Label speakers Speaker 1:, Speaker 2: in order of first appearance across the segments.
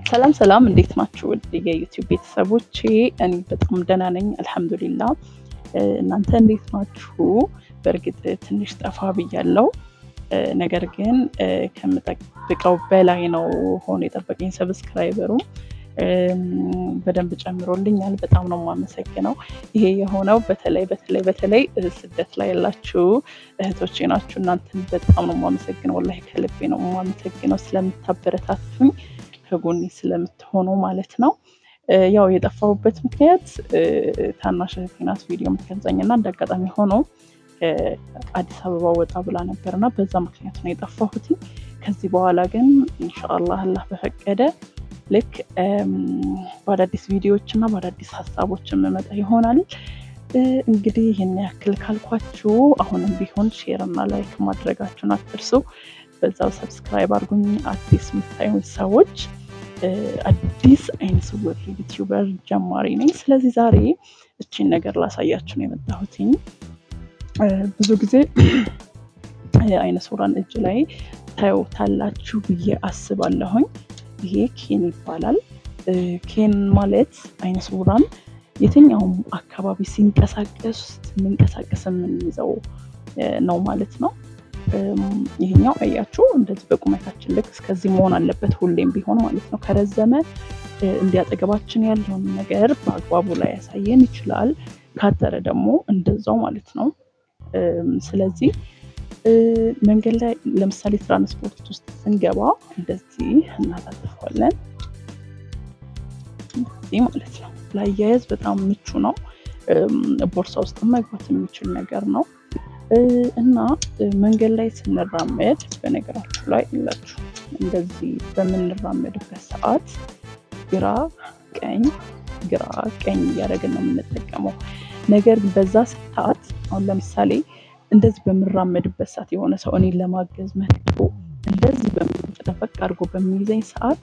Speaker 1: ሰላም ሰላም፣ እንዴት ናችሁ? ውድ የዩቲዩብ ቤተሰቦቼ፣ እኔ በጣም ደህና ነኝ አልሐምዱሊላህ። እናንተ እንዴት ናችሁ? በእርግጥ ትንሽ ጠፋ ብያለሁ፣ ነገር ግን ከምጠብቀው በላይ ነው ሆኖ የጠበቀኝ ሰብስክራይበሩ በደንብ ጨምሮልኛል። በጣም ነው የማመሰግነው። ይሄ የሆነው በተለይ ስደት ላይ ያላችሁ እህቶቼ ናችሁ። እናንተን በጣም ነው የማመሰግነው። ወላሂ ከልቤ ነው የማመሰግነው ስለምታበረታቱኝ፣ ከጎኔ ስለምትሆኑ ማለት ነው። ያው የጠፋሁበት ምክንያት ታናሽ እህቴ ናት ቪዲዮ የምትገዛኝና እንደ አጋጣሚ ሆኖ አዲስ አበባ ወጣ ብላ ነበርና በዛ ምክንያት ነው የጠፋሁት። ከዚህ በኋላ ግን ኢንሻአላህ አላህ በፈቀደ ልክ በአዳዲስ ቪዲዮዎች እና በአዳዲስ ሀሳቦች የምመጣ ይሆናል። እንግዲህ ይህን ያክል ካልኳችሁ አሁንም ቢሆን ሼር እና ላይክ ማድረጋችሁን አትርሱ። በዛው ሰብስክራይብ አድርጉኝ። አዲስ የምታዩን ሰዎች አዲስ አይነ ስውር ዩቲዩበር ጀማሪ ነኝ። ስለዚህ ዛሬ እቺን ነገር ላሳያችሁ ነው የመጣሁትኝ። ብዙ ጊዜ አይነ ስውራን እጅ ላይ ታዩታላችሁ ብዬ አስባለሁኝ። ይሄ ኬን ይባላል። ኬን ማለት አይነ ስውራን የትኛውም አካባቢ ሲንቀሳቀስ የምንይዘው ነው ማለት ነው። ይሄኛው አያችሁ እንደዚህ በቁመታችን ልክ እስከዚህ መሆን አለበት ሁሌም ቢሆን ማለት ነው። ከረዘመ እንዲያጠገባችን ያለውን ነገር በአግባቡ ላይ ያሳየን ይችላል። ካጠረ ደግሞ እንደዛው ማለት ነው። ስለዚህ መንገድ ላይ ለምሳሌ ትራንስፖርት ውስጥ ስንገባ እንደዚህ እናጣጥፈዋለን። እንደዚህ ማለት ነው። ላያያዝ በጣም ምቹ ነው። ቦርሳ ውስጥ መግባት የሚችል ነገር ነው እና መንገድ ላይ ስንራመድ በነገራችሁ ላይ ይላችሁ እንደዚህ በምንራመድበት ሰዓት ግራ ቀኝ እያደረግን ነው የምንጠቀመው። ነገር ግን በዛ ሰዓት አሁን ለምሳሌ እንደዚህ በምራመድበት ሰዓት የሆነ ሰው እኔን ለማገዝ መጥቶ እንደዚህ በምንጨፈቅ አድርጎ በሚይዘኝ ሰዓት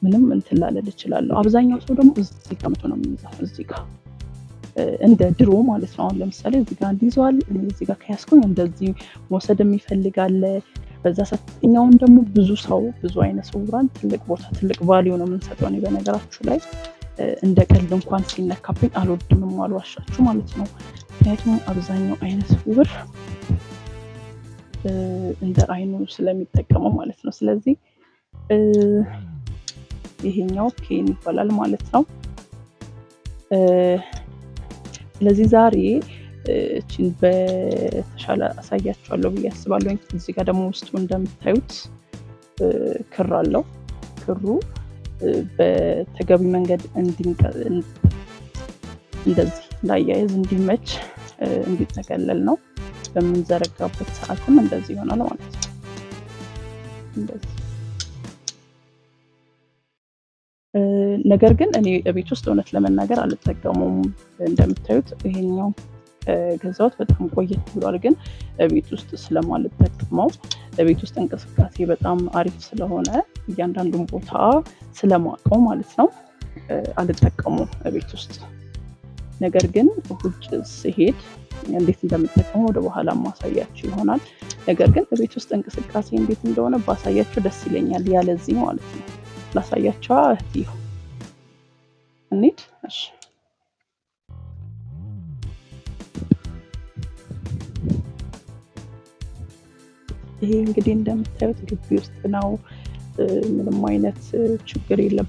Speaker 1: ምንም እንትን ላለል እችላለሁ። አብዛኛው ሰው ደግሞ እዚህ ጋር መቶ ነው የሚይዘው፣ እዚህ ጋር እንደ ድሮ ማለት ነው። አሁን ለምሳሌ እዚህ ጋር እንዲይዘዋል፣ እኔ እዚህ ጋር ከያዝኩኝ እንደዚህ መውሰድ የሚፈልጋለ። በዛ ሰዓትኛውን ደግሞ ብዙ አይነ ስውራን ትልቅ ቦታ ትልቅ ቫልዩ ነው የምንሰጠው። እኔ በነገራችሁ ላይ እንደ ቀልድ እንኳን ሲነካብኝ አልወድም፣ አልዋሻችሁ ማለት ነው። ምክንያቱም አብዛኛው አይነ ስውር እንደ አይኑ ስለሚጠቀመው ማለት ነው። ስለዚህ ይሄኛው ኬን ይባላል ማለት ነው። ስለዚህ ዛሬ እቺን በተሻለ አሳያችኋለሁ ብዬ አስባለሁ። እዚህ ጋር ደግሞ ውስጡ እንደምታዩት ክር አለው። ክሩ በተገቢ መንገድ እንደዚህ ላያያዝ እንዲመች እንዲጠቀለል ነው። በምንዘረጋበት ሰዓትም እንደዚህ ይሆናል ማለት ነው። እንደዚህ ነገር ግን እኔ ቤት ውስጥ እውነት ለመናገር አልጠቀሙም። እንደምታዩት ይሄኛው ገዛሁት በጣም ቆየት ብሏል። ግን ቤት ውስጥ ስለማልጠቀመው ቤት ውስጥ እንቅስቃሴ በጣም አሪፍ ስለሆነ እያንዳንዱን ቦታ ስለማውቀው ማለት ነው አልጠቀሙም ቤት ውስጥ። ነገር ግን ውጭ ሲሄድ እንዴት እንደምጠቀሙ ወደ በኋላ ማሳያችሁ ይሆናል። ነገር ግን ቤት ውስጥ እንቅስቃሴ እንዴት እንደሆነ ባሳያችሁ ደስ ይለኛል፣ ያለዚህ ማለት ነው። ላሳያችሁ እህትዬ እንሂድ። እሺ ይሄ እንግዲህ እንደምታዩት ግቢ ውስጥ ነው። ምንም አይነት ችግር የለም።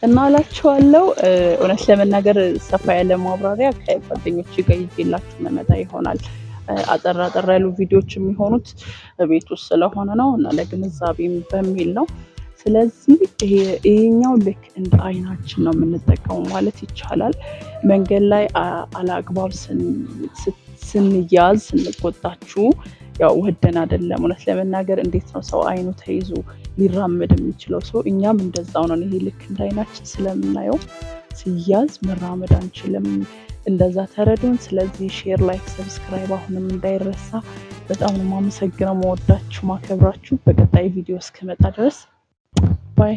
Speaker 1: እና እላችኋለሁ እውነት ለመናገር ሰፋ ያለ ማብራሪያ ከጓደኞቼ ጋር ይዤላችሁ መመጣ ይሆናል። አጠር ያሉ ቪዲዮዎች የሚሆኑት ቤት ውስጥ ስለሆነ ነው እና ለግንዛቤም በሚል ነው። ስለዚህ ይሄኛው ልክ እንደ አይናችን ነው የምንጠቀመው ማለት ይቻላል። መንገድ ላይ አላግባብ ስንያዝ ስንቆጣችሁ ያው ወደን አይደለም። እውነት ለመናገር እንዴት ነው ሰው አይኑ ተይዞ ሊራመድ የሚችለው? ሰው እኛም እንደዛው ነው። ይሄ ልክ እንደ አይናችን ስለምናየው ሲያዝ መራመድ አንችልም። እንደዛ ተረዱን። ስለዚህ ሼር፣ ላይክ፣ ሰብስክራይብ አሁንም እንዳይረሳ። በጣም ነው የማመሰግነው። መወዳችሁ ማከብራችሁ። በቀጣይ ቪዲዮ እስክመጣ ድረስ ባይ